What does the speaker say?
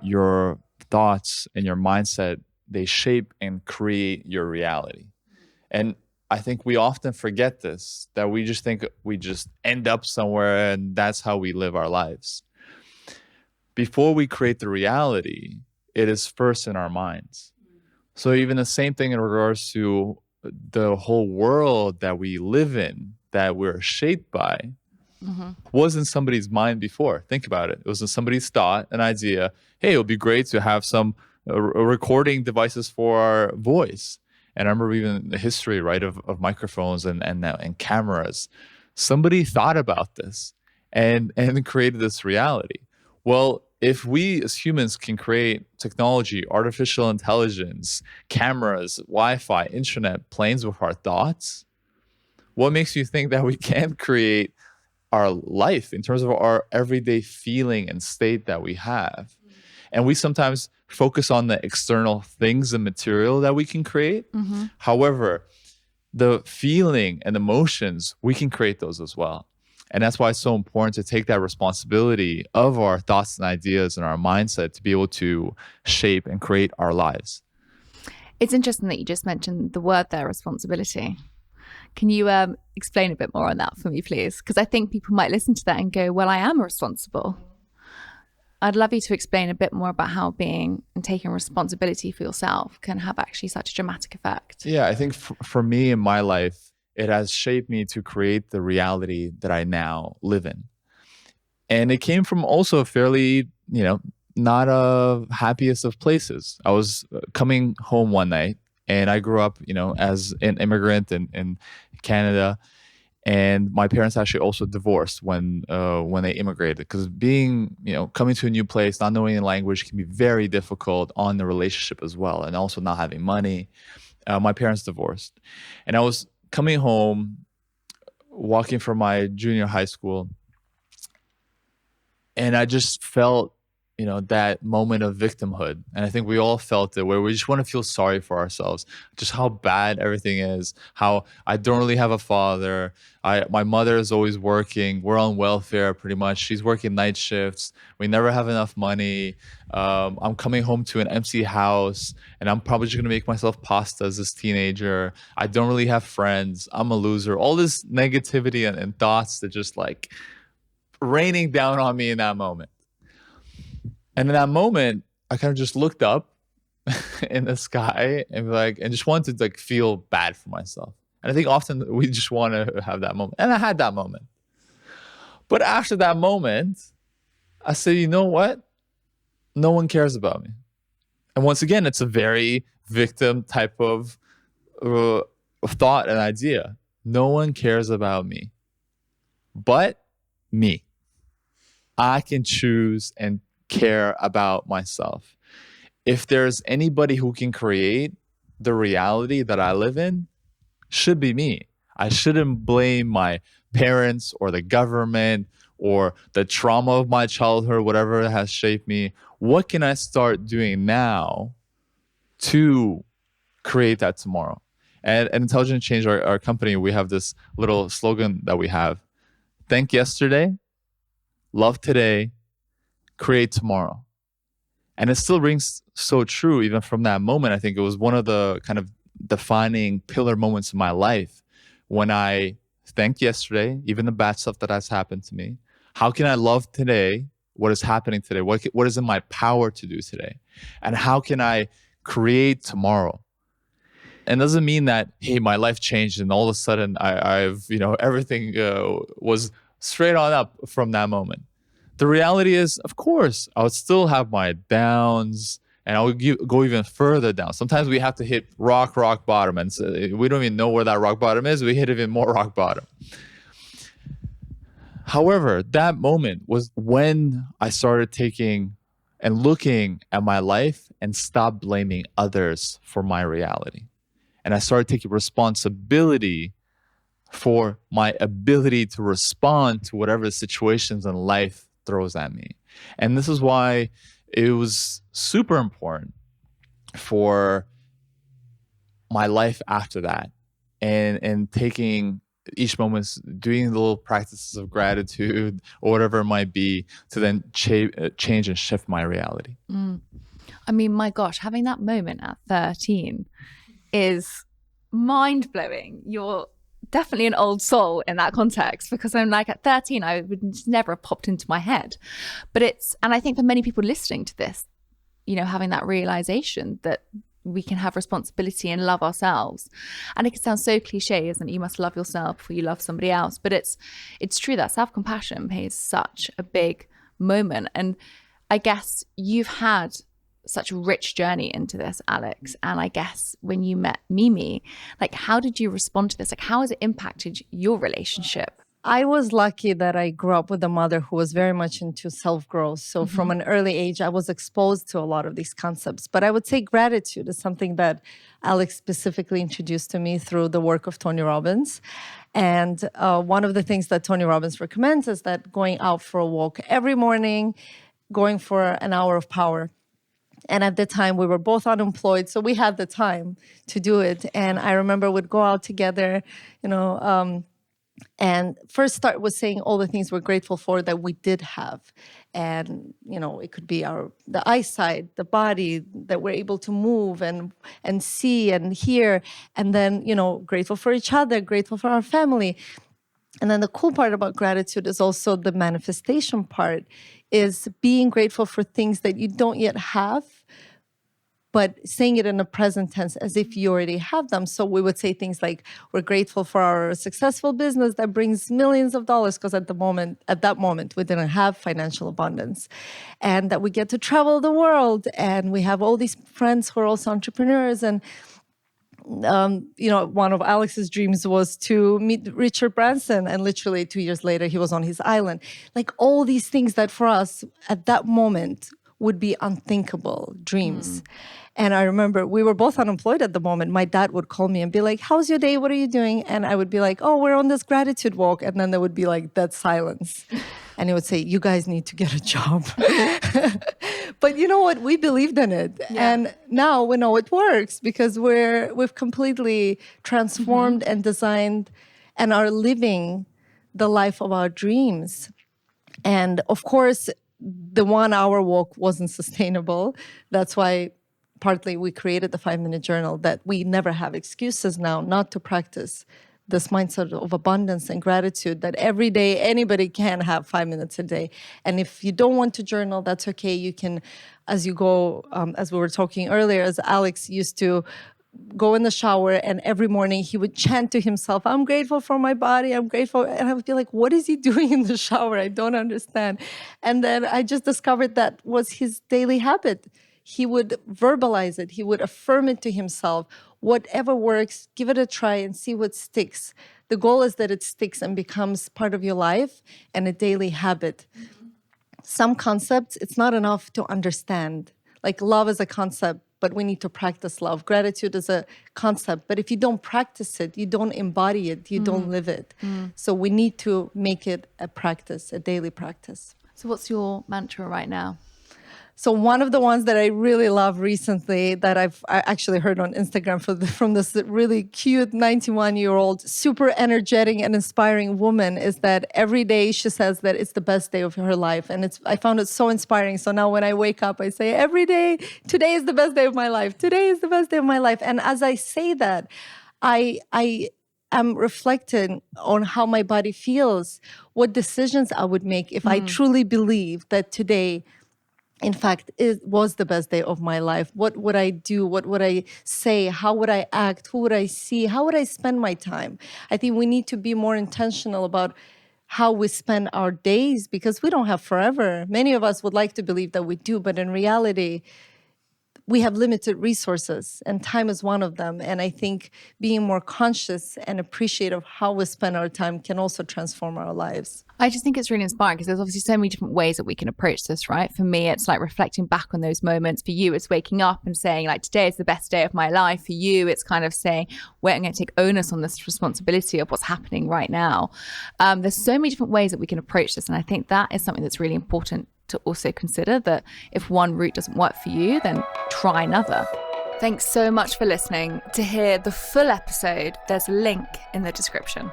your thoughts and your mindset, they shape and create your reality. And I think we often forget this, that we just think we just end up somewhere and that's how we live our lives. Before we create the reality, it is first in our minds. So even the same thing in regards to the whole world that we live in, that we're shaped by, was in somebody's mind before. Think about it. It was in somebody's thought, an idea. Hey, it would be great to have some recording devices for our voice. And I remember even the history, right, of microphones and cameras. Somebody thought about this and created this reality. Well, if we as humans can create technology, artificial intelligence, cameras, Wi-Fi, internet, planes with our thoughts, what makes you think that we can't create our life in terms of our everyday feeling and state that we have? And we sometimes focus on the external things and material that we can create. However, the feeling and emotions, we can create those as well. And that's why it's so important to take that responsibility of our thoughts and ideas and our mindset to be able to shape and create our lives. It's interesting that you just mentioned the word there, responsibility. Can you explain a bit more on that for me, please? Because I think people might listen to that and go, well, I am responsible. I'd love you to explain a bit more about how being and taking responsibility for yourself can have actually such a dramatic effect. Yeah, I think for me in my life, it has shaped me to create the reality that I now live in. And it came from also a fairly, not a happiest of places. I was coming home one night, and I grew up, as an immigrant in Canada. And my parents actually also divorced when they immigrated, because being, coming to a new place, not knowing the language can be very difficult on the relationship as well. And also not having money. My parents divorced. And I was coming home, walking from my junior high school. And I just felt, that moment of victimhood. And I think we all felt it, where we just want to feel sorry for ourselves, just how bad everything is, how I don't really have a father. My mother is always working. We're on welfare pretty much. She's working night shifts. We never have enough money. I'm coming home to an empty house, and I'm probably just going to make myself pasta as this teenager. I don't really have friends. I'm a loser. All this negativity and thoughts that just like raining down on me in that moment. And in that moment, I kind of just looked up in the sky and just wanted to feel bad for myself. And I think often we just want to have that moment. And I had that moment. But after that moment, I said, you know what? No one cares about me. And once again, it's a very victim type of thought and idea. No one cares about me, but me. I can choose and care about myself. If there's anybody who can create the reality that I live in, should be me. I shouldn't blame my parents or the government or the trauma of my childhood, whatever has shaped me. What can I start doing now to create that tomorrow? And at Intelligent Change, our company, we have this little slogan that we have: thank yesterday, love today, create tomorrow. And it still rings so true even from that moment. I think it was one of the kind of defining pillar moments in my life when I thanked yesterday, even the bad stuff that has happened to me. How can I love today, what is happening today? What is in my power to do today? And how can I create tomorrow? And it doesn't mean that, hey, my life changed and all of a sudden I've everything was straight on up from that moment. The reality is, of course, I would still have my downs, and I would go even further down. Sometimes we have to hit rock bottom, and so we don't even know where that rock bottom is. We hit even more rock bottom. However, that moment was when I started taking and looking at my life and stopped blaming others for my reality. And I started taking responsibility for my ability to respond to whatever situations in life throws at me. And this is why it was super important for my life after that, and taking each moment's doing the little practices of gratitude or whatever it might be to then change and shift my reality. I mean, my gosh, having that moment at 13 is mind blowing. You're definitely an old soul in that context, because I'm like, at 13, I would never have popped into my head. But and I think for many people listening to this, you know, having that realization that we can have responsibility and love ourselves. And it can sound so cliche, isn't it? You must love yourself before you love somebody else. But it's true that self-compassion plays such a big moment. And I guess you've had such a rich journey into this, Alex. And I guess when you met Mimi, like, how did you respond to this? Like, how has it impacted your relationship? I was lucky that I grew up with a mother who was very much into self-growth. So from an early age, I was exposed to a lot of these concepts. But I would say gratitude is something that Alex specifically introduced to me through the work of Tony Robbins. And one of the things that Tony Robbins recommends is that going out for a walk every morning, going for an hour of power. And at the time, we were both unemployed, so we had the time to do it. And I remember we'd go out together, you know, and first start with saying all the things we're grateful for that we did have. And, you know, it could be the eyesight, the body, that we're able to move and see and hear. And then, you know, grateful for each other, grateful for our family. And then the cool part about gratitude is also the manifestation part, is being grateful for things that you don't yet have, but saying it in a present tense as if you already have them. So we would say things like, we're grateful for our successful business that brings millions of dollars, because at that moment, we didn't have financial abundance. And that we get to travel the world, and we have all these friends who are also entrepreneurs. And you know, one of Alex's dreams was to meet Richard Branson, and literally 2 years later, he was on his island. Like, all these things that for us at that moment would be unthinkable dreams. And I remember we were both unemployed at the moment. My dad would call me and be like, how's your day? What are you doing? And I would be like, oh, we're on this gratitude walk. And then there would be like that silence. And he would say, you guys need to get a job. But you know what? We believed in it. Yeah. And now we know it works, because we've completely transformed and designed and are living the life of our dreams. And of course, the 1 hour walk wasn't sustainable. That's why partly we created the 5-minute journal, that we never have excuses now not to practice this mindset of abundance and gratitude, that every day anybody can have 5 minutes a day. And if you don't want to journal, that's okay. You can, as you go, as we were talking earlier, as Alex used to go in the shower, and every morning he would chant to himself, I'm grateful for my body, I'm grateful. And I would be like, what is he doing in the shower? I don't understand. And then I just discovered that was his daily habit. He would verbalize it. He would affirm it to himself. Whatever works, give it a try and see what sticks. The goal is that it sticks and becomes part of your life and a daily habit. Some concepts, it's not enough to understand. Like, love is a concept, but we need to practice love. Gratitude is a concept, but if you don't practice it, you don't embody it, you don't live it. So we need to make it a practice, a daily practice. So what's your mantra right now? So one of the ones that I really love recently, that I actually heard on Instagram from this really cute 91-year-old, super energetic and inspiring woman, is that every day she says that it's the best day of her life. And I found it so inspiring. So now when I wake up, I say, every day, today is the best day of my life. Today is the best day of my life. And as I say that, I am reflecting on how my body feels, what decisions I would make if I truly believe that today, in fact, it was the best day of my life. What would I do? What would I say? How would I act? Who would I see? How would I spend my time? I think we need to be more intentional about how we spend our days, because we don't have forever. Many of us would like to believe that we do, but in reality, we have limited resources, and time is one of them. And I think being more conscious and appreciative of how we spend our time can also transform our lives. I just think it's really inspiring, because there's obviously so many different ways that we can approach this, right? For me, it's like reflecting back on those moments. For you, it's waking up and saying, like, today is the best day of my life. For you, it's kind of saying, wait, I'm going to take onus on this responsibility of what's happening right now. There's so many different ways that we can approach this. And I think that is something that's really important to also consider, that if one route doesn't work for you, then try another. Thanks so much for listening. To hear the full episode, there's a link in the description.